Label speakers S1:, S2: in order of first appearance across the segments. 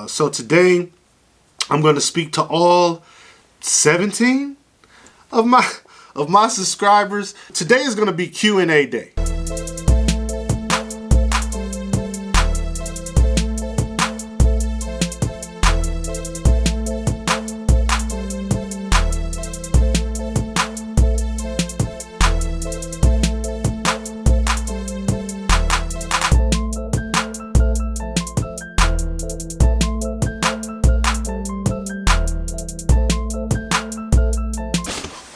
S1: So today I'm going to speak to all 17 of my subscribers. Today is going to be Q&A day.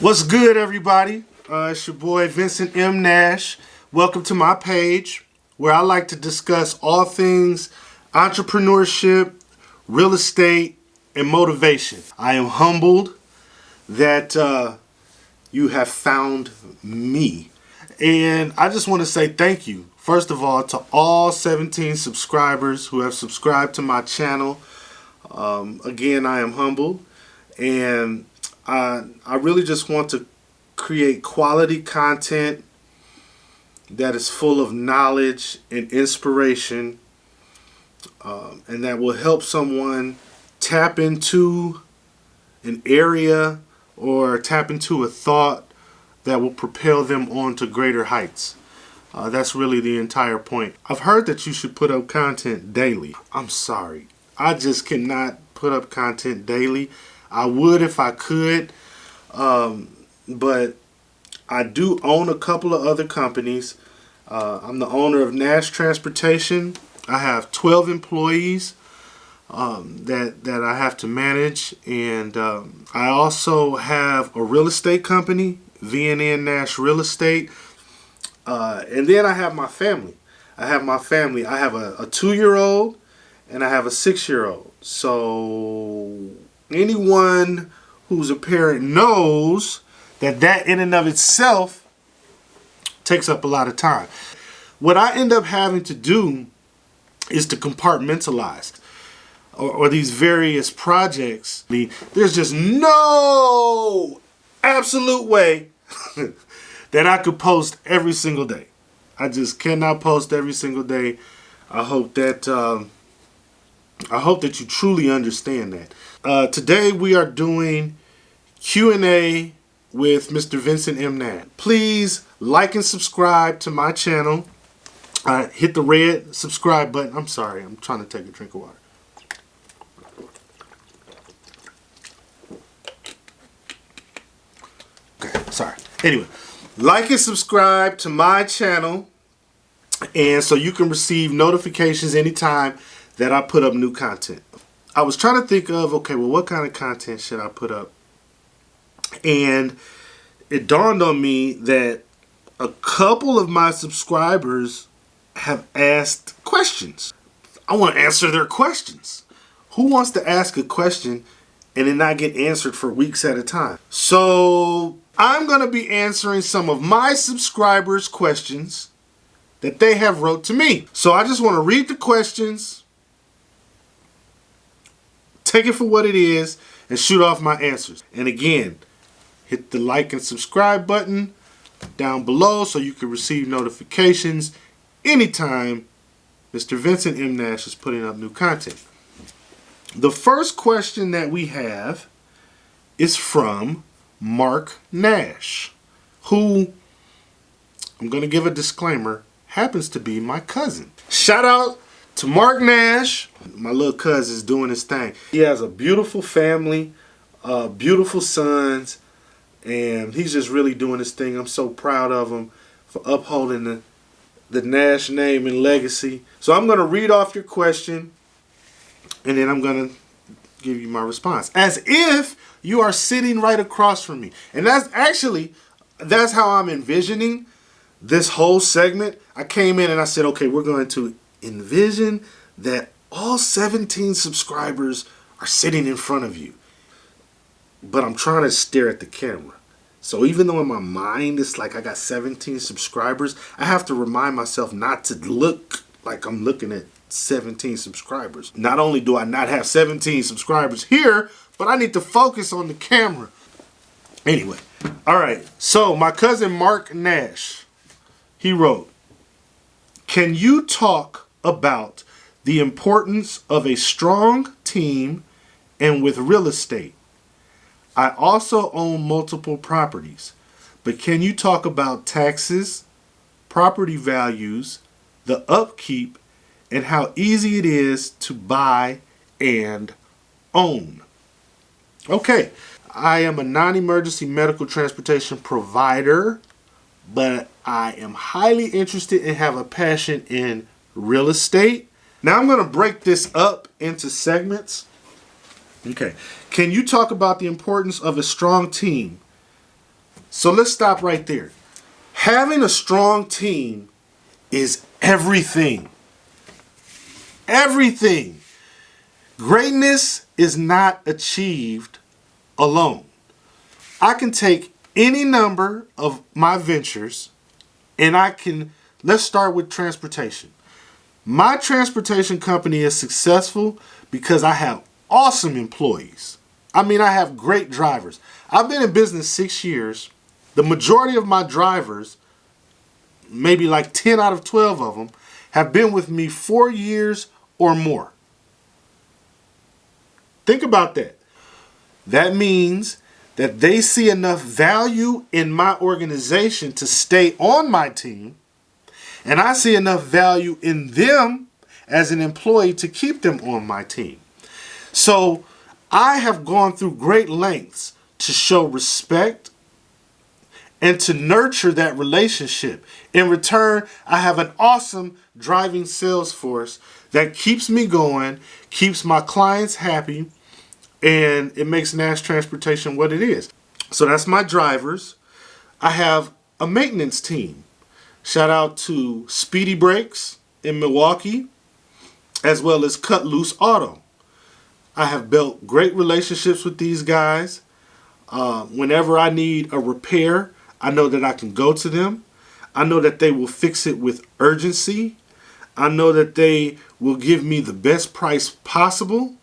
S1: What's good, everybody? It's your boy Vincent M. Nash. Welcome to my page where I like to discuss all things entrepreneurship, real estate, and motivation. I am humbled that you have found me. And I just want to say thank you, first of all, to all 17 subscribers who have subscribed to my channel. Again, I am humbled. And I really just want to create quality content that is full of knowledge and inspiration, and that will help someone tap into an area or tap into a thought that will propel them on to greater heights. That's really the entire point. I've heard that you should put up content daily. I'm sorry. I just cannot put up content daily. I would if I could, but I do own a couple of other companies. I'm the owner of Nash Transportation. I have 12 employees that I have to manage, and I also have a real estate company, Vincent Nash Real Estate, and then I have my family. I have a 2-year-old and I have a 6-year-old. So anyone who's a parent knows that in and of itself takes up a lot of time. What I end up having to do is to compartmentalize or these various projects. There's just no absolute way that I could post every single day. I just cannot post every single day. I hope that you truly understand that. Today we are doing Q&A with Mr. Vincent M. Nash. Please like and subscribe to my channel. Hit the red subscribe button. I'm sorry, I'm trying to take a drink of water. Okay, sorry. Anyway, like and subscribe to my channel, and so you can receive notifications anytime that I put up new content. I was trying to think of, okay, well, what kind of content should I put up? And it dawned on me that a couple of my subscribers have asked questions. I want to answer their questions. Who wants to ask a question and then not get answered for weeks at a time? So I'm going to be answering some of my subscribers' questions that they have wrote to me. So I just want to read the questions, take it for what it is, and shoot off my answers. And again, hit the like and subscribe button down below so you can receive notifications anytime Mr. Vincent M. Nash is putting up new content. The first question that we have is from Mark Nash, who, I'm going to give a disclaimer, happens to be my cousin. Shout out to Mark Nash. My little cousin is doing his thing. He has a beautiful family, beautiful sons, and he's just really doing his thing. I'm so proud of him for upholding the Nash name and legacy. So I'm going to read off your question, and then I'm going to give you my response, as if you are sitting right across from me. And that's how I'm envisioning this whole segment. I came in and I said, okay, we're going to envision that all 17 subscribers are sitting in front of you. But I'm trying to stare at the camera. So even though in my mind it's like I got 17 subscribers, I have to remind myself not to look like I'm looking at 17 subscribers. Not only do I not have 17 subscribers here, but I need to focus on the camera. Anyway, all right. So my cousin Mark Nash, he wrote, "Can you talk about the importance of a strong team and with real estate. I also own multiple properties, but can you talk about taxes, property values, the upkeep, and how easy it is to buy and own? Okay, I am a non-emergency medical transportation provider, but I am highly interested and have a passion in real estate. Now I'm going to break this up into segments. Okay, can you talk about the importance of a strong team? So let's stop right there. Having a strong team is everything. Everything. Greatness is not achieved alone. I can take any number of my ventures and let's start with transportation. My transportation company is successful because I have awesome employees. I have great drivers. I've been in business 6 years. The majority of my drivers, maybe like 10 out of 12 of them, have been with me 4 years or more. Think about that. That means that they see enough value in my organization to stay on my team, and I see enough value in them as an employee to keep them on my team. So I have gone through great lengths to show respect and to nurture that relationship. In return, I have an awesome driving sales force that keeps me going, keeps my clients happy, and it makes Nash Transportation what it is. So that's my drivers. I have a maintenance team. Shout out to Speedy Brakes in Milwaukee, as well as Cut Loose Auto. I have built great relationships with these guys. Whenever I need a repair, I know that I can go to them. I know that they will fix it with urgency. I know that they will give me the best price possible.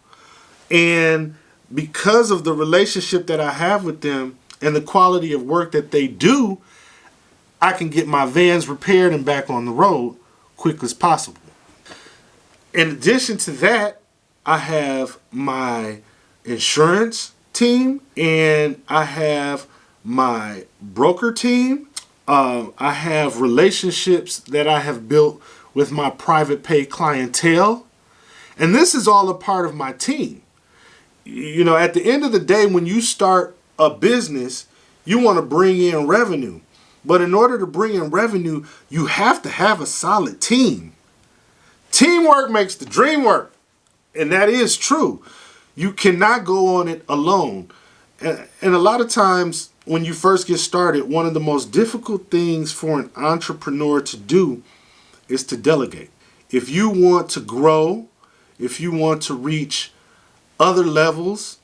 S1: And because of the relationship that I have with them and the quality of work that they do, I can get my vans repaired and back on the road quick as possible. In addition to that, I have my insurance team and I have my broker team. I have relationships that I have built with my private pay clientele. And this is all a part of my team. At the end of the day, when you start a business, you want to bring in revenue. But in order to bring in revenue, you have to have a solid team. Teamwork makes the dream work. And that is true. You cannot go on it alone. And a lot of times when you first get started, one of the most difficult things for an entrepreneur to do is to delegate. If you want to grow, if you want to reach other levels,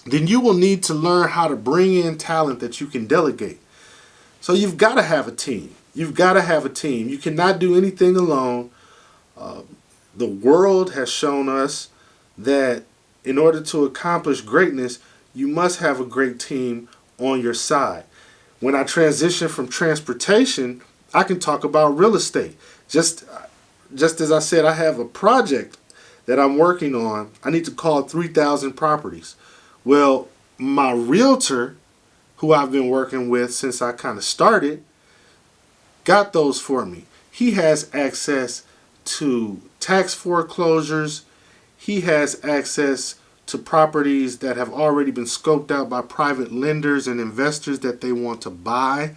S1: then you will need to learn how to bring in talent that you can delegate. So you've got to have a team. You've got to have a team. You cannot do anything alone. The world has shown us that in order to accomplish greatness, you must have a great team on your side. When I transition from transportation, I can talk about real estate. Just as I said, I have a project that I'm working on. I need to call 3,000 properties. Well, my realtor, who I've been working with since I kind of started, got those for me. He has access to tax foreclosures. He has access to properties that have already been scoped out by private lenders and investors that they want to buy.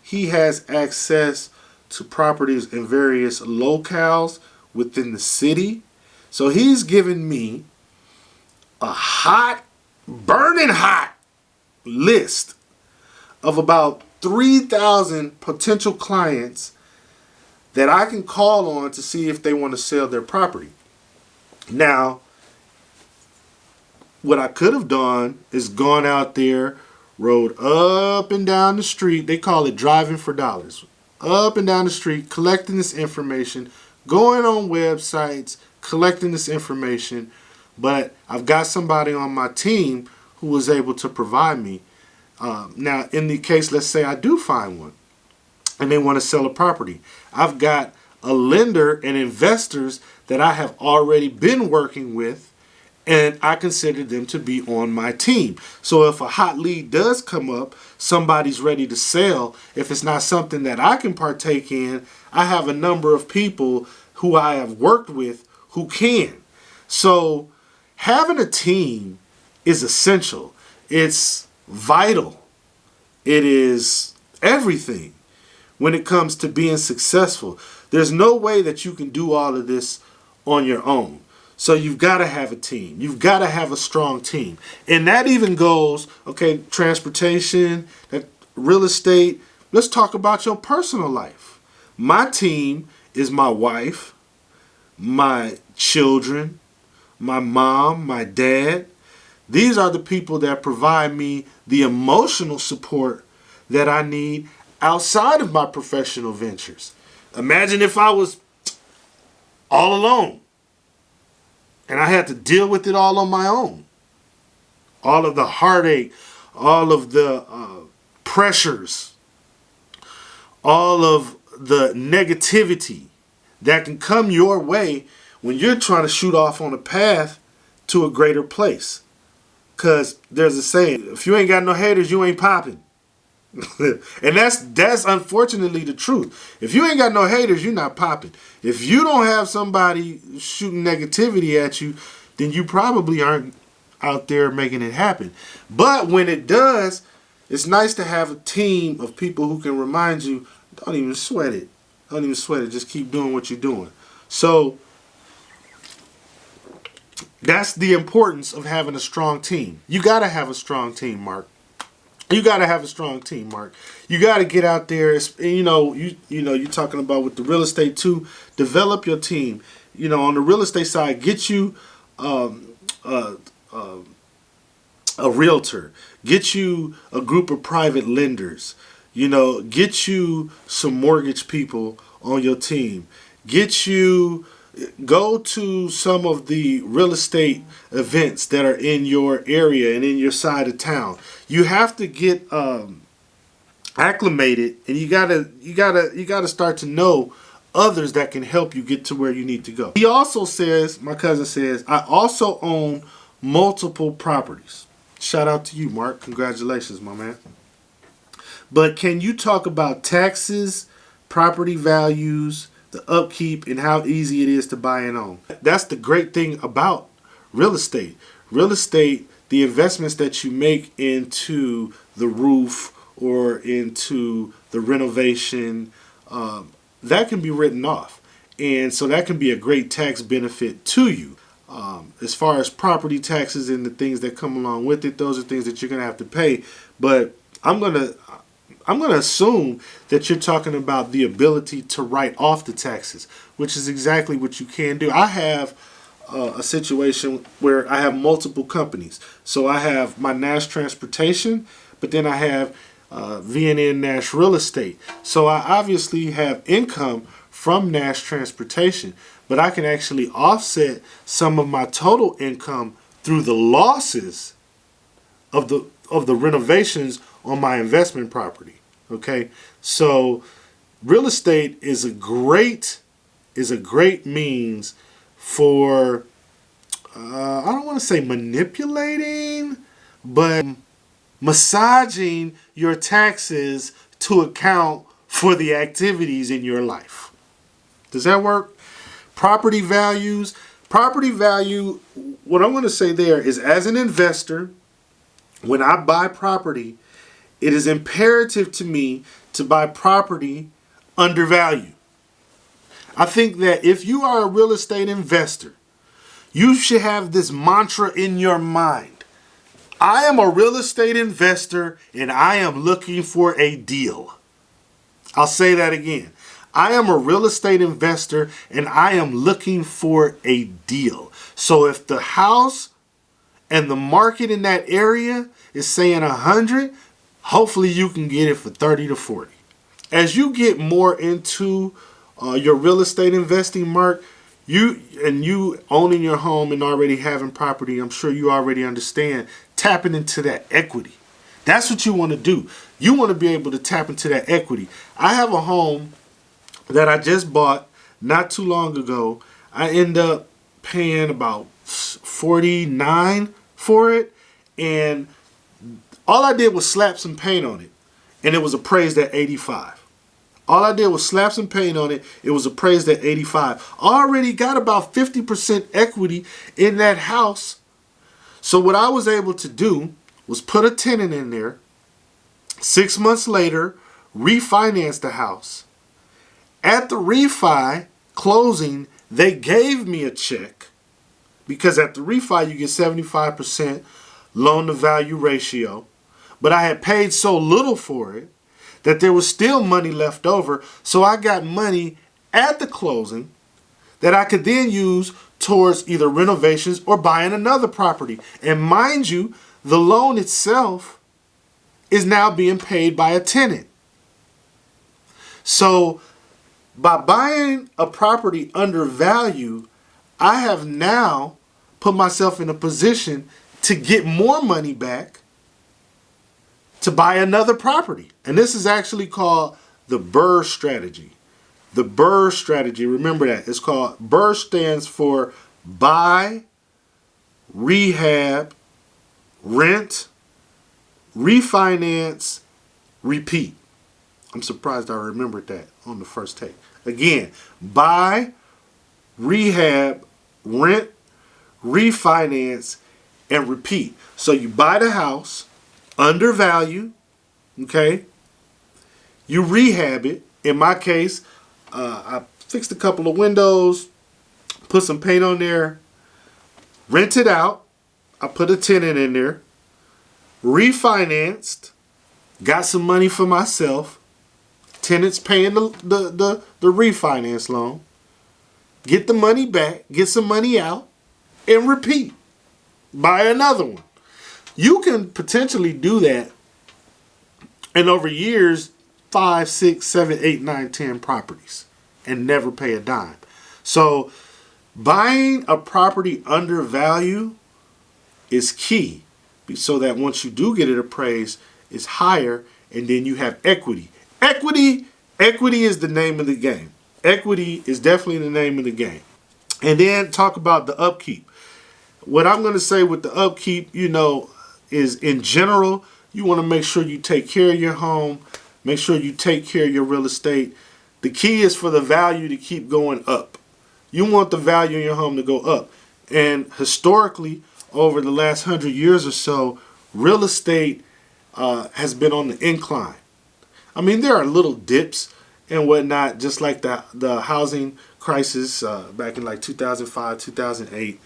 S1: He has access to properties in various locales within the city. So he's given me a burning hot list of about 3,000 potential clients that I can call on to see if they want to sell their property. Now, what I could have done is gone out there, rode up and down the street. They call it driving for dollars. Up and down the street, collecting this information, going on websites, collecting this information. But I've got somebody on my team who was able to provide me. Now, in the case, let's say I do find one and they want to sell a property. I've got a lender and investors that I have already been working with, and I consider them to be on my team. So if a hot lead does come up, somebody's ready to sell, if it's not something that I can partake in, I have a number of people who I have worked with who can. So having a team is essential. It's vital. It is everything when it comes to being successful. There's no way that you can do all of this on your own. So you've got to have a team. You've got to have a strong team. And that even goes, okay, transportation, real estate. Let's talk about your personal life. My team is my wife, my children, my mom, my dad. These are the people that provide me the emotional support that I need outside of my professional ventures. Imagine if I was all alone and I had to deal with it all on my own. All of the heartache, all of the pressures, all of the negativity that can come your way when you're trying to shoot off on a path to a greater place. Because there's a saying, if you ain't got no haters, you ain't popping. And that's unfortunately the truth. If you ain't got no haters, you're not popping. If you don't have somebody shooting negativity at you, then you probably aren't out there making it happen. But when it does, it's nice to have a team of people who can remind you, don't even sweat it. Don't even sweat it. Just keep doing what you're doing. So that's the importance of having a strong team. You got to have a strong team, Mark. You got to have a strong team, Mark. You got to get out there. You're talking about with the real estate too. Develop your team. On the real estate side, get you a realtor. Get you a group of private lenders. Get you some mortgage people on your team. Go to some of the real estate events that are in your area and in your side of town. You have to get acclimated, and you gotta start to know others that can help you get to where you need to go. He also says, my cousin says, I also own multiple properties. Shout out to you, Mark. Congratulations, my man. But can you talk about taxes, property values, the upkeep, and how easy it is to buy and own? That's the great thing about real estate. Real estate, the investments that you make into the roof or into the renovation, that can be written off. And so that can be a great tax benefit to you. As far as property taxes and the things that come along with it, those are things that you're going to have to pay. But I'm going to assume that you're talking about the ability to write off the taxes, which is exactly what you can do. I have a situation where I have multiple companies. So I have my Nash Transportation, but then I have V&N Nash Real Estate. So I obviously have income from Nash Transportation, but I can actually offset some of my total income through the losses of the renovations on my investment property. Okay, so real estate is a great means for I don't want to say manipulating, but massaging your taxes to account for the activities in your life. Does that work? Property values. Property value, what I'm going to say there is, as an investor, when I buy property, it is imperative to me to buy property undervalued. I think that if you are a real estate investor, you should have this mantra in your mind. I am a real estate investor and I am looking for a deal. I'll say that again. I am a real estate investor and I am looking for a deal. So if the house and the market in that area is saying 100, hopefully you can get it for 30 to 40. As you get more into your real estate investing, Mark, you owning your home and already having property, I'm sure you already understand tapping into that equity. That's what you want to do. You want to be able to tap into that equity. I have a home that I just bought not too long ago. I end up paying about $49 for it, and all I did was slap some paint on it, and it was appraised at $85. All I did was slap some paint on it. It was appraised at $85. I already got about 50% equity in that house. So what I was able to do was put a tenant in there. 6 months later, refinance the house. At the refi closing, they gave me a check, because at the refi you get 75% loan to value ratio. But I had paid so little for it that there was still money left over. So I got money at the closing that I could then use towards either renovations or buying another property. And mind you, the loan itself is now being paid by a tenant. So by buying a property under value, I have now put myself in a position to get more money back to buy another property. And this is actually called the Bur Strategy. The Bur Strategy, remember that. It's called, Bur stands for buy, rehab, rent, refinance, repeat. I'm surprised I remembered that on the first take. Again, buy, rehab, rent, refinance, and repeat. So you buy the house under value, okay? You rehab it. In my case, I fixed a couple of windows, put some paint on there, rent it out. I put a tenant in there, refinanced, got some money for myself. Tenants paying the refinance loan. Get the money back, get some money out, and repeat. Buy another one. You can potentially do that, and over years, 5, 6, 7, 8, 9, 10 properties, and never pay a dime. So buying a property under value is key, so that once you do get it appraised, it's higher, and then you have equity. Equity is the name of the game. Equity is definitely the name of the game. And then talk about the upkeep. What I'm going to say with the upkeep, is in general, you want to make sure you take care of your home, make sure you take care of your real estate. The key is for the value to keep going up. You want the value in your home to go up. And historically, over the last 100 years or so, real estate has been on the incline. I mean, there are little dips and whatnot, just like the housing crisis back in like 2005, 2008.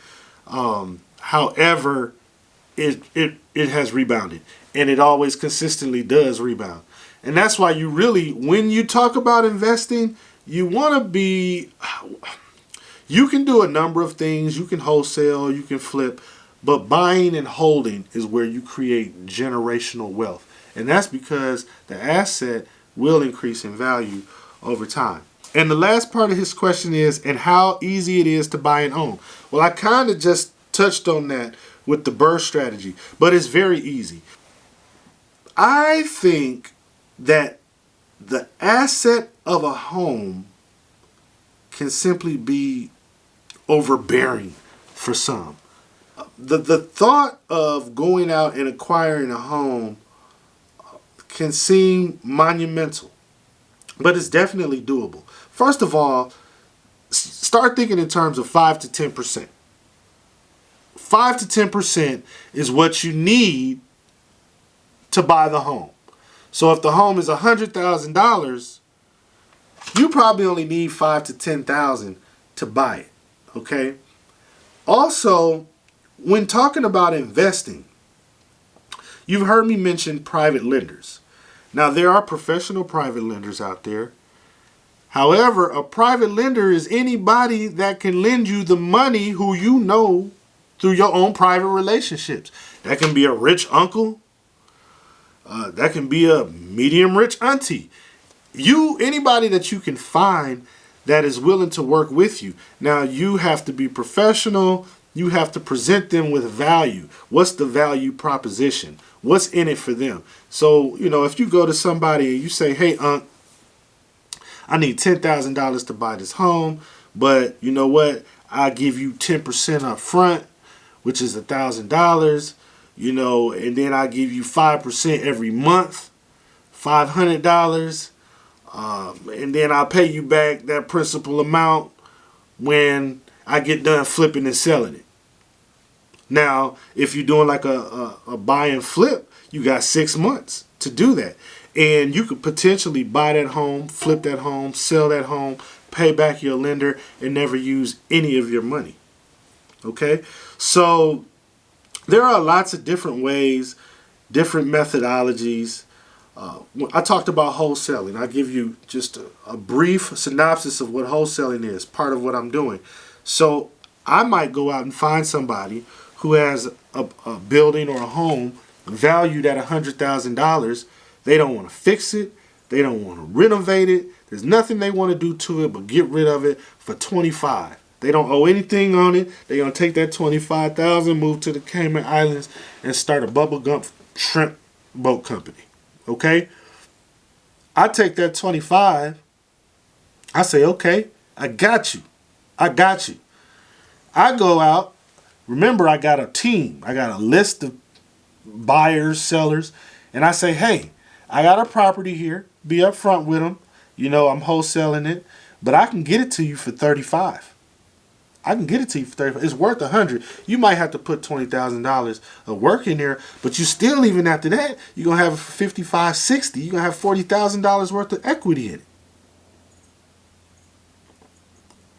S1: However, it has rebounded, and it always consistently does rebound. And that's why you really, when you talk about investing, you want to be, you can do a number of things. You can wholesale, you can flip, but buying and holding is where you create generational wealth. And that's because the asset will increase in value over time. And the last part of his question is, and how easy it is to buy and own. Well, I kind of just touched on that with the Bur Strategy, but it's very easy. I think that the asset of a home can simply be overbearing for some. The thought of going out and acquiring a home can seem monumental, but it's definitely doable. First of all, start thinking in terms of 5 to 10%. 5 to 10% is what you need to buy the home. So if the home is $100,000, you probably only need $5,000 to $10,000 to buy it. Okay. Also, when talking about investing, you've heard me mention private lenders. Now, there are professional private lenders out there. However, a private lender is anybody that can lend you the money who you know through your own private relationships. That can be a rich uncle. That can be a medium rich auntie. Anybody that you can find that is willing to work with you. Now, you have to be professional. You have to present them with value. What's the value proposition? What's in it for them? So, if you go to somebody and you say, hey, I need $10,000 to buy this home. but you know what? I give you 10% up front, which is $1,000, and then I give you 5% every month, $500, and then I'll pay you back that principal amount when I get done flipping and selling it. Now, if you're doing like a buy and flip, you got 6 months to do that. And you could potentially buy that home, flip that home, sell that home, pay back your lender, and never use any of your money. Okay? So there are lots of different ways, different methodologies. I talked about wholesaling. I'll give you just a brief synopsis of what wholesaling is, part of what I'm doing. So I might go out and find somebody who has a building or a home valued at $100,000. They don't want to fix it. They don't want to renovate it. There's nothing they want to do to it but get rid of it for $25,000. They don't owe anything on it. They're going to take that $25,000, move to the Cayman Islands, and start a bubblegum shrimp boat company. Okay? I take that $25,000. I say, okay, I got you. I got you. I go out. Remember, I got a team. I got a list of buyers, sellers, and I say, hey, I got a property here. Be upfront with them. I'm wholesaling it, but I can get it to you for $35,000. I can get it to you for $35,000. It's worth $100,000. You might have to put $20,000 of work in there, but you still, even after that, you're gonna have $55,000, $60,000. You're gonna have $40,000 worth of equity in it.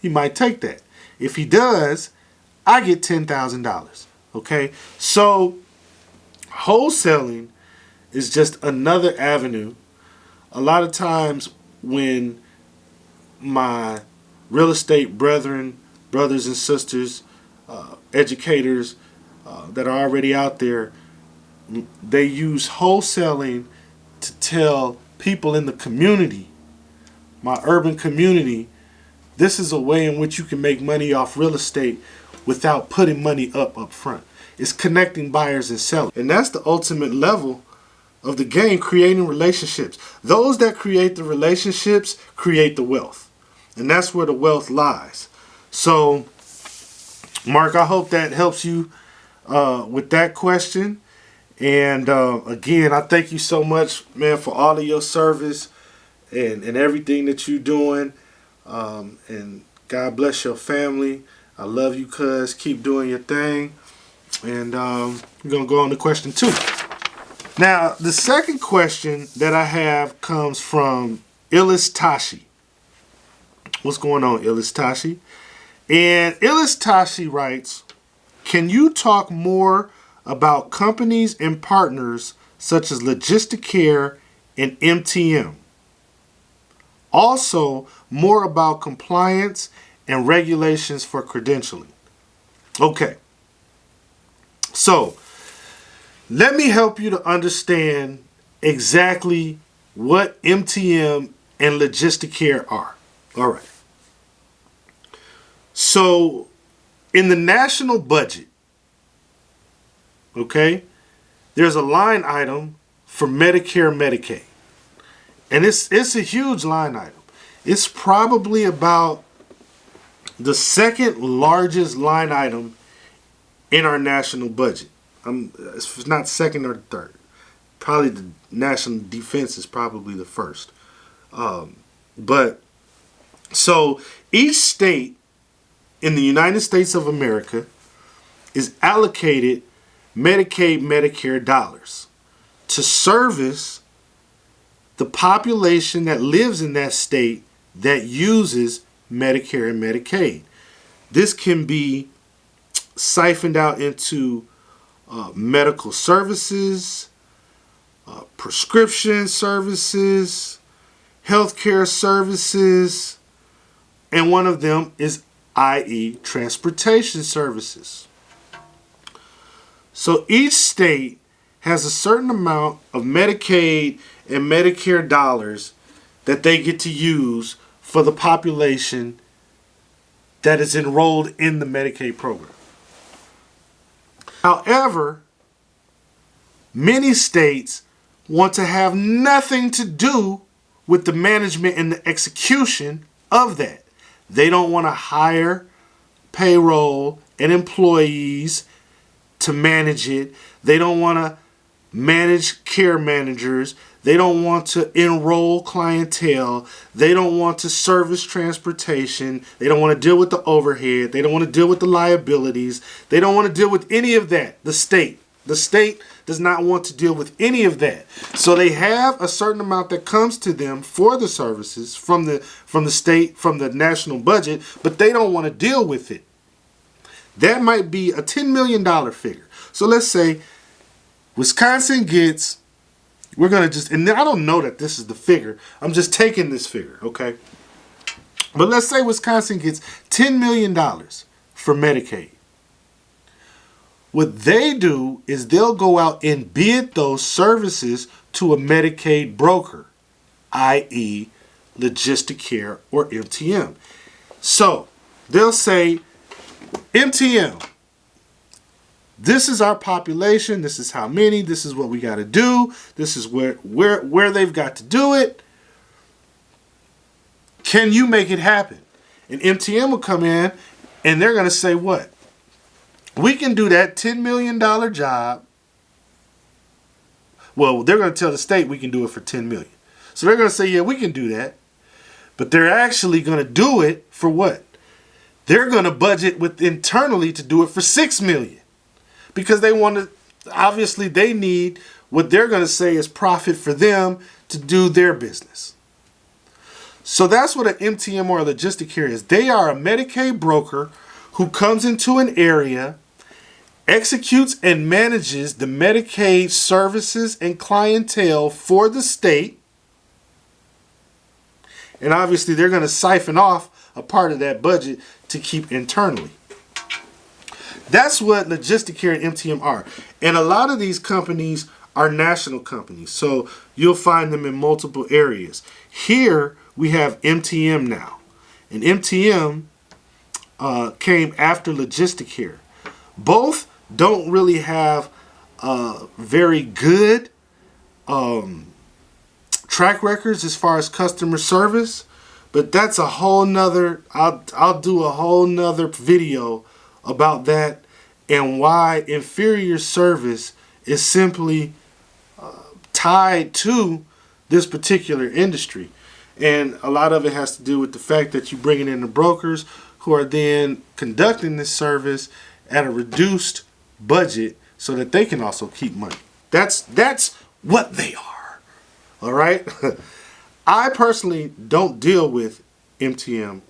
S1: He might take that. If he does, I get $10,000. Okay, so wholesaling is just another avenue. A lot of times when my real estate brothers and sisters, educators that are already out there, they use wholesaling to tell people in the community, my urban community, this is a way in which you can make money off real estate without putting money up front. It's connecting buyers and sellers. And that's the ultimate level of the game, creating relationships. Those that create the relationships create the wealth. And that's where the wealth lies. So, Mark, I hope that helps you with that question. And again, I thank you so much, man, for all of your service and everything that you're doing. And God bless your family. I love you, cuz. Keep doing your thing. And we're going to go on to question 2. Now, the second question that I have comes from Illis Tashi. What's going on, Illis Tashi? And Illis Tashi writes, can you talk more about companies and partners such as Logisticare and MTM? Also, more about compliance and regulations for credentialing. Okay. So, let me help you to understand exactly what MTM and Logisticare are. All right. So, in the national budget, okay, there's a line item for Medicare and Medicaid. And it's a huge line item. It's probably about the second largest line item in our national budget. It's not second or third. Probably the national defense is probably the first. But so each state in the United States of America is allocated Medicaid, Medicare dollars to service the population that lives in that state that uses Medicare and Medicaid. This can be siphoned out into medical services, prescription services, healthcare services, and one of them is i.e. transportation services. So each state has a certain amount of Medicaid and Medicare dollars that they get to use for the population that is enrolled in the Medicaid program. However, many states want to have nothing to do with the management and the execution of that. They don't want to hire payroll and employees to manage it. They don't want to manage care managers. They don't want to enroll clientele. They don't want to service transportation. They don't want to deal with the overhead. They don't want to deal with the liabilities. They don't want to deal with any of that. The state does not want to deal with any of that. So they have a certain amount that comes to them for the services from the state, from the national budget, but they don't want to deal with it. That might be a $10 million figure. So let's say Wisconsin gets, we're going to just, and I don't know that this is the figure. I'm just taking this figure, okay? But let's say Wisconsin gets $10 million for Medicaid. What they do is they'll go out and bid those services to a Medicaid broker, i.e. Logisticare or MTM. So they'll say, MTM, this is our population, this is how many, this is what we got to do, this is where they've got to do it. Can you make it happen? And MTM will come in and they're going to say what? We can do that $10 million job. Well, they're going to tell the state we can do it for $10 million. So they're going to say, yeah, we can do that. But they're actually going to do it for what? They're going to budget with internally to do it for $6 million. Because they want to, obviously they need what they're going to say is profit for them to do their business. So that's what an MTM or a Logisticare is. They are a Medicaid broker who comes into an area, executes and manages the Medicaid services and clientele for the state. And obviously they're going to siphon off a part of that budget to keep internally. That's what Logisticare and MTM are. And a lot of these companies are national companies. So you'll find them in multiple areas. Here we have MTM now. And MTM came after Logisticare. Both don't really have very good track records as far as customer service, but that's a whole nother, I'll do a whole nother video about that and why inferior service is simply tied to this particular industry. And a lot of it has to do with the fact that you bring in the brokers who are then conducting this service at a reduced budget so that they can also keep money. That's what they are. All right? I personally don't deal with MTM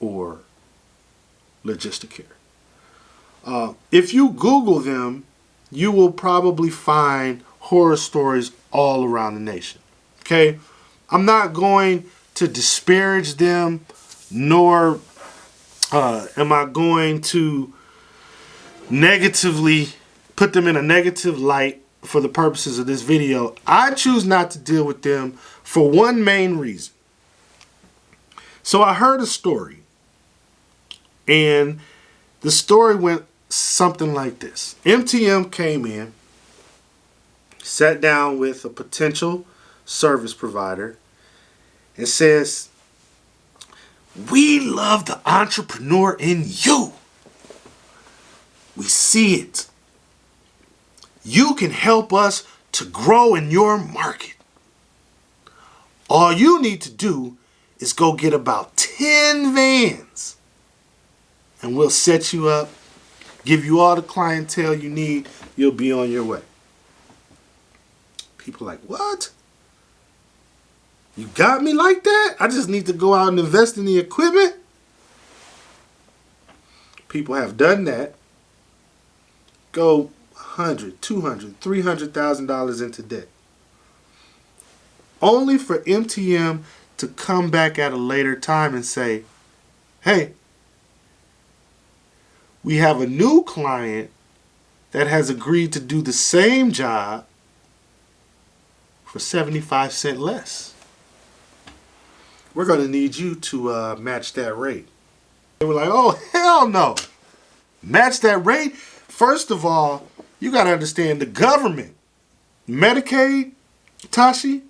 S1: or Logisticare. If you Google them, you will probably find horror stories all around the nation. Okay? I'm not going to disparage them, nor am I going to negatively put them in a negative light for the purposes of this video. I choose not to deal with them for one main reason. So I heard a story, and the story went something like this. MTM came in, sat down with a potential service provider, and says, "We love the entrepreneur in you. We see it. You can help us to grow in your market. All you need to do is go get about 10 vans, and we'll set you up, give you all the clientele you need. You'll be on your way." People are like, "What? You got me like that? I just need to go out and invest in the equipment?" People have done that. Go $100,000, $200,000, $300,000 into debt. Only for MTM to come back at a later time and say, "Hey, we have a new client that has agreed to do the same job for 75 cents less. We're going to need you to match that rate." They were like, "Oh, hell no. Match that rate?" First of all, you got to understand the government, Medicaid, Tashi,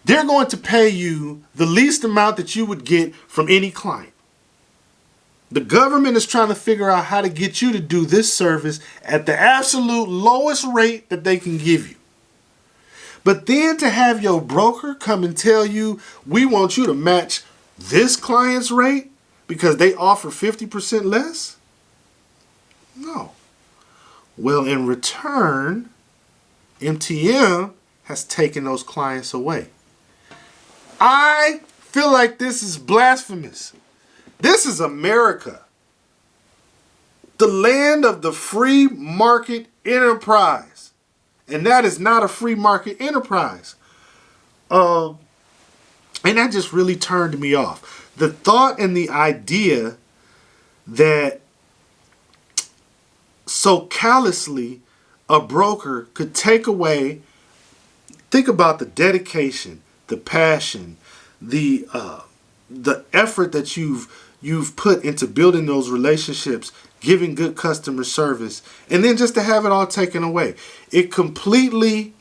S1: they're going to pay you the least amount that you would get from any client. The government is trying to figure out how to get you to do this service at the absolute lowest rate that they can give you. But then to have your broker come and tell you, we want you to match this client's rate because they offer 50% less? No. Well, in return, MTM has taken those clients away. I feel like this is blasphemous. This is America, the land of the free market enterprise. And that is not a free market enterprise. And that just really turned me off. The thought and the idea that so callously a broker could take away, think about the dedication, the passion, the effort that you've put into building those relationships, giving good customer service, and then just to have it all taken away. It completely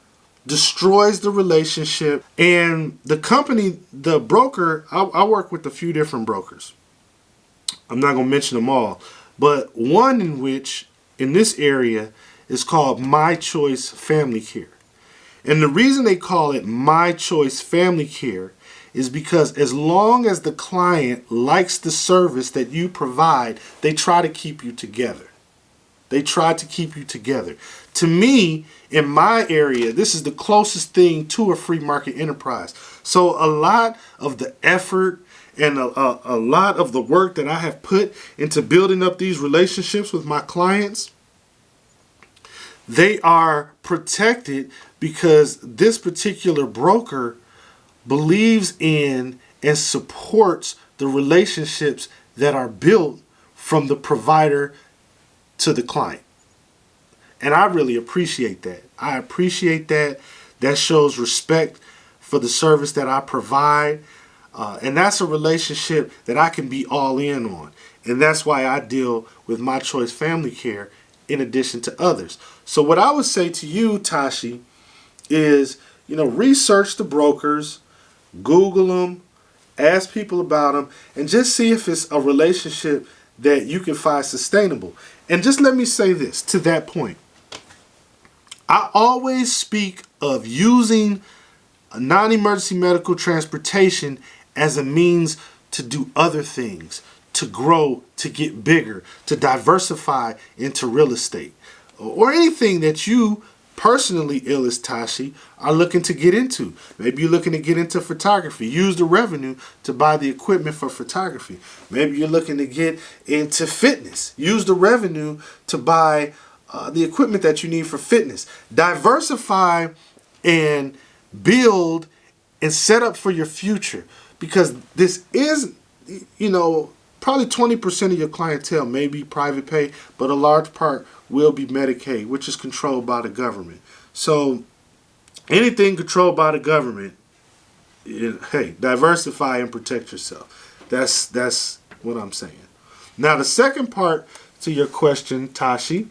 S1: destroys the relationship. And the company, the broker, I work with a few different brokers. I'm not going to mention them all, but one in which, in this area, is called My Choice Family Care. And the reason they call it My Choice Family Care is because as long as the client likes the service that you provide, they try to keep you together. They try to keep you together. To me, in my area, this is the closest thing to a free market enterprise. So a lot of the effort and a lot of the work that I have put into building up these relationships with my clients, they are protected because this particular broker believes in and supports the relationships that are built from the provider to the client. And I really appreciate that. I appreciate that. That shows respect for the service that I provide. And that's a relationship that I can be all in on. And that's why I deal with My Choice Family Care in addition to others. So what I would say to you, Tashi, is, research the brokers, Google them, ask people about them, and just see if it's a relationship that you can find sustainable. And just let me say this to that point. I always speak of using non-emergency medical transportation as a means to do other things, to grow, to get bigger, to diversify into real estate, or anything that you personally, Illis Tashi, are looking to get into. Maybe you're looking to get into photography. Use the revenue to buy the equipment for photography. Maybe you're looking to get into fitness. Use the revenue to buy the equipment that you need for fitness. Diversify and build and set up for your future, because this is, probably 20% of your clientele may be private pay, but a large part will be Medicaid, which is controlled by the government. So anything controlled by the government, hey, diversify and protect yourself. That's what I'm saying. Now, the second part to your question, Tashi,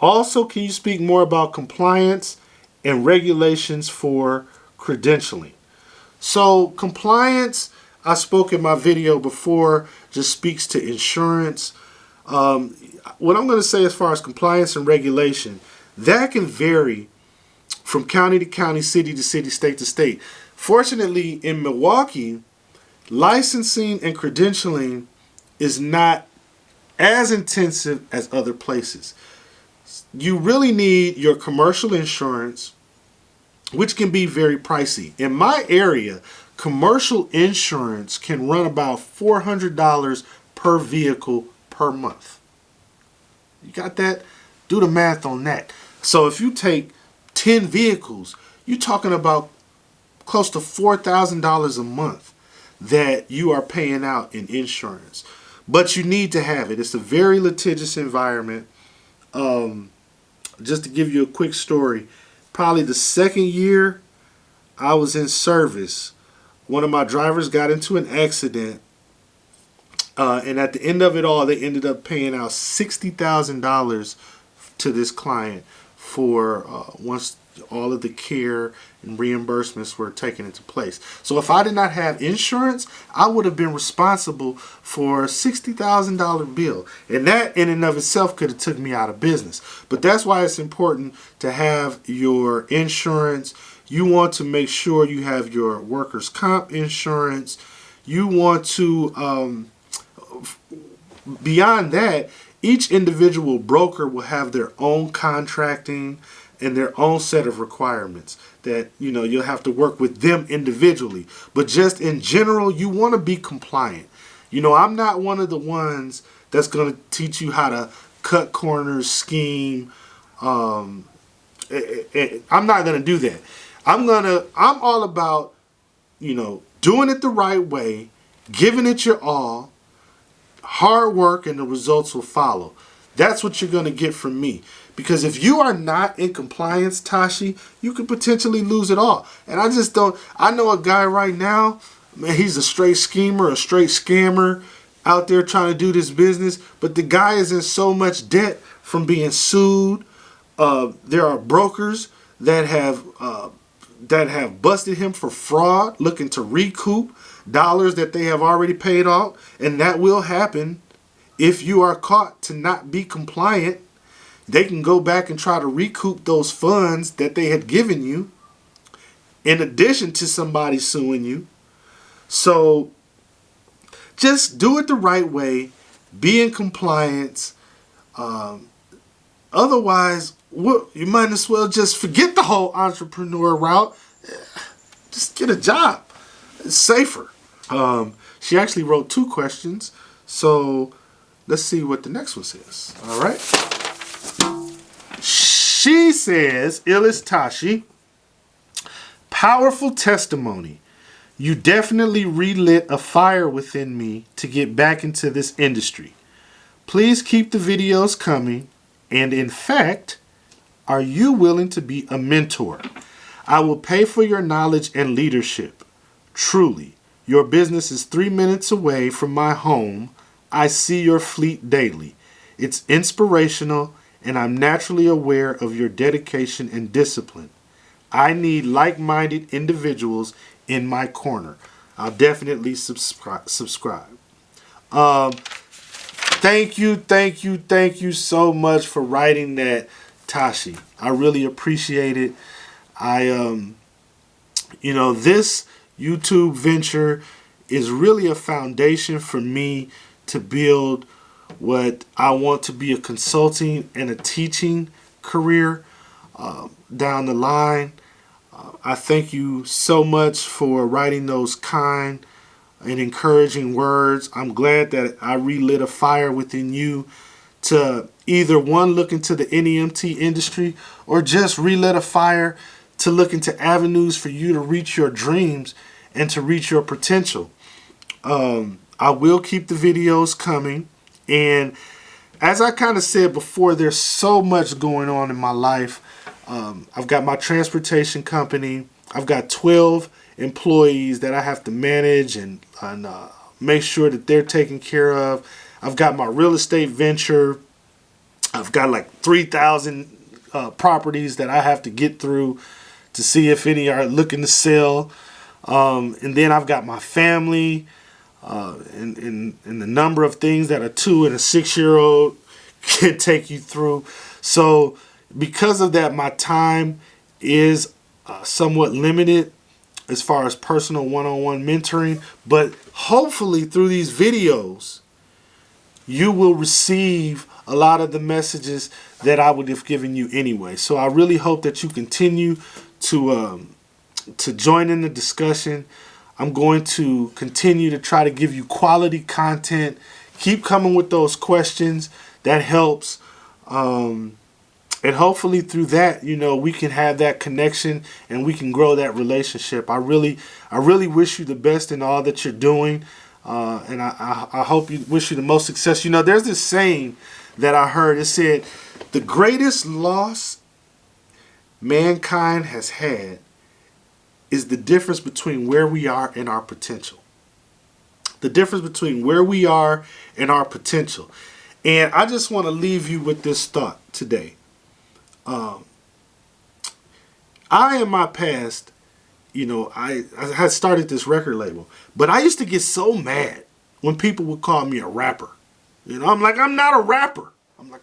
S1: also, can you speak more about compliance and regulations for credentialing? So compliance, I spoke in my video before, just speaks to insurance. What I'm going to say as far as compliance and regulation, that can vary from county to county, city to city, state to state. Fortunately, in Milwaukee, licensing and credentialing is not as intensive as other places. You really need your commercial insurance, which can be very pricey. In my area, commercial insurance can run about $400 per vehicle per month. You got that? Do the math on that. So if you take 10 vehicles, you're talking about close to $4,000 a month that you are paying out in insurance. But you need to have it. It's a very litigious environment. Just to give you a quick story, probably the second year I was in service, one of my drivers got into an accident, and at the end of it all, they ended up paying out $60,000 to this client for once all of the care and reimbursements were taken into place. So if I did not have insurance, I would have been responsible for a $60,000 bill. And that in and of itself could have took me out of business. But that's why it's important to have your insurance. You want to make sure you have your workers' comp insurance. You want to, beyond that, each individual broker will have their own contracting and their own set of requirements that, you'll have to work with them individually. But just in general, you want to be compliant. I'm not one of the ones that's going to teach you how to cut corners, scheme. I'm not going to do that. I'm all about, doing it the right way, giving it your all, hard work, and the results will follow. That's what you're going to get from me. Because if you are not in compliance, Tashi, you could potentially lose it all. And I know a guy right now, man, he's a straight schemer, a straight scammer out there trying to do this business. But the guy is in so much debt from being sued. There are brokers that have busted him for fraud, looking to recoup dollars that they have already paid off. And that will happen if you are caught to not be compliant. They can go back and try to recoup those funds that they had given you, in addition to somebody suing you. So just do it the right way. Be in compliance. Otherwise, you might as well just forget the whole entrepreneur route. Just get a job. It's safer. She actually wrote 2 questions. So let's see what the next one says. All right. She says, Illis Tashi, powerful testimony. You definitely relit a fire within me to get back into this industry. Please keep the videos coming. And in fact, are you willing to be a mentor? I will pay for your knowledge and leadership. Truly, your business is 3 minutes away from my home. I see your fleet daily. It's inspirational, and I'm naturally aware of your dedication and discipline. I need like-minded individuals in my corner. I'll definitely subscribe. Thank you so much for writing that, Tashi. I really appreciate it. This YouTube venture is really a foundation for me to build what I want to be a consulting and a teaching career down the line. I thank you so much for writing those kind and encouraging words. I'm glad that I relit a fire within you to either one, look into the NEMT industry, or just relit a fire to look into avenues for you to reach your dreams and to reach your potential. I will keep the videos coming. And as I kind of said before, there's so much going on in my life. I've got my transportation company. I've got 12 employees that I have to manage and make sure that they're taken care of. I've got my real estate venture. I've got like 3,000 properties that I have to get through to see if any are looking to sell. And then I've got my family and the number of things that a 2 and a 6-year-old can take you through. So because of that, my time is somewhat limited as far as personal one-on-one mentoring. But hopefully through these videos, you will receive a lot of the messages that I would have given you anyway. So I really hope that you continue to join in the discussion. I'm going to continue to try to give you quality content. Keep coming with those questions. That helps. And hopefully through that, we can have that connection and we can grow that relationship. I really wish you the best in all that you're doing. And I hope wish you the most success. There's this saying that I heard. It said, the greatest loss mankind has had is the difference between where we are and our potential. The difference between where we are and our potential. And I just want to leave you with this thought today. I in my past, I had started this record label, but I used to get so mad when people would call me a rapper. I'm like, I'm not a rapper.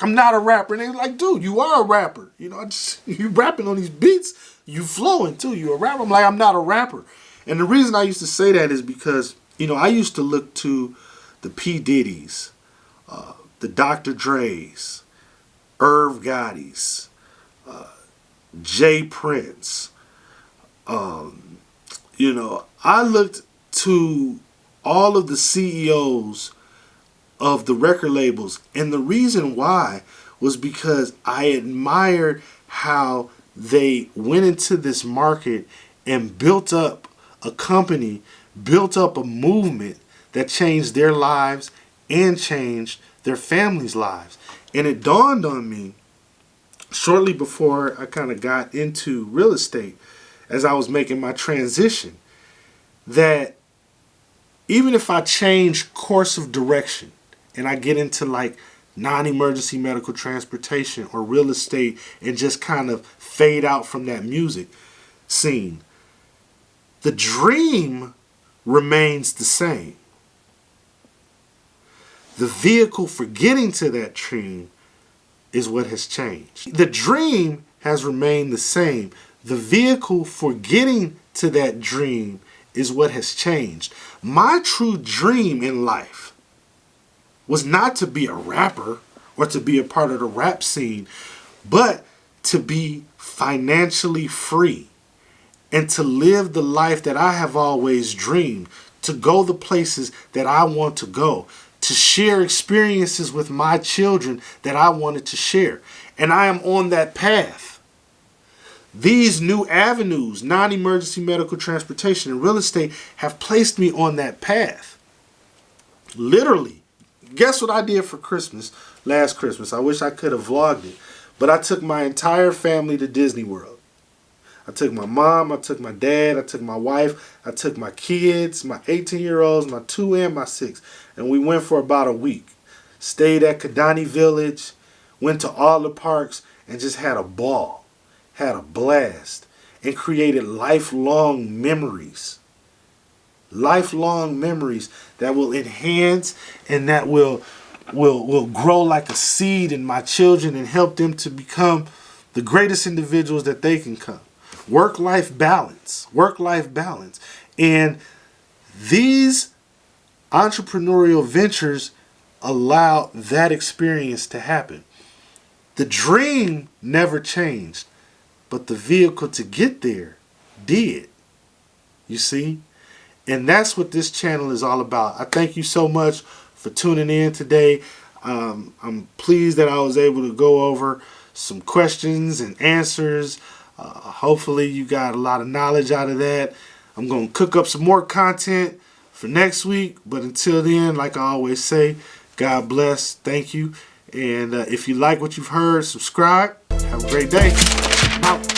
S1: I'm not a rapper. And they were like, dude, you are a rapper. You rapping on these beats, you flowing too. You a rapper. I'm like, I'm not a rapper. And the reason I used to say that is because, I used to look to the P. Diddy's, the Dr. Dre's, Irv Gotti's, Jay Prince. I looked to all of the CEOs of the record labels, and the reason why was because I admired how they went into this market and built up a company, built up a movement that changed their lives and changed their families' lives. And it dawned on me shortly before I kind of got into real estate, as I was making my transition, that even if I change course of direction and I get into like non-emergency medical transportation or real estate and just kind of fade out from that music scene, the dream remains the same. The vehicle for getting to that dream is what has changed. The dream has remained the same. The vehicle for getting to that dream is what has changed. My true dream in life was not to be a rapper or to be a part of the rap scene, but to be financially free and to live the life that I have always dreamed, to go the places that I want to go, to share experiences with my children that I wanted to share. And I am on that path. These new avenues, non-emergency medical transportation and real estate, have placed me on that path. Literally. Guess what I did for Christmas last Christmas? I wish I could have vlogged it. But I took my entire family to Disney World. I took my mom, I took my dad, I took my wife, I took my kids, my 18-year-olds, my 2 and my 6. And we went for about a week. Stayed at Kidani Village, went to all the parks, and just had a ball. Had a blast. And created lifelong memories. Lifelong memories that will enhance and that will grow like a seed in my children and help them to become the greatest individuals that they can come. Work-life balance. Work-life balance. And these entrepreneurial ventures allow that experience to happen. The dream never changed, but the vehicle to get there did. You see? And that's what this channel is all about. I thank you so much for tuning in today. I'm pleased that I was able to go over some questions and answers. Hopefully you got a lot of knowledge out of that. I'm going to cook up some more content for next week. But until then, like I always say, God bless. Thank you. And if you like what you've heard, subscribe. Have a great day. I'm out.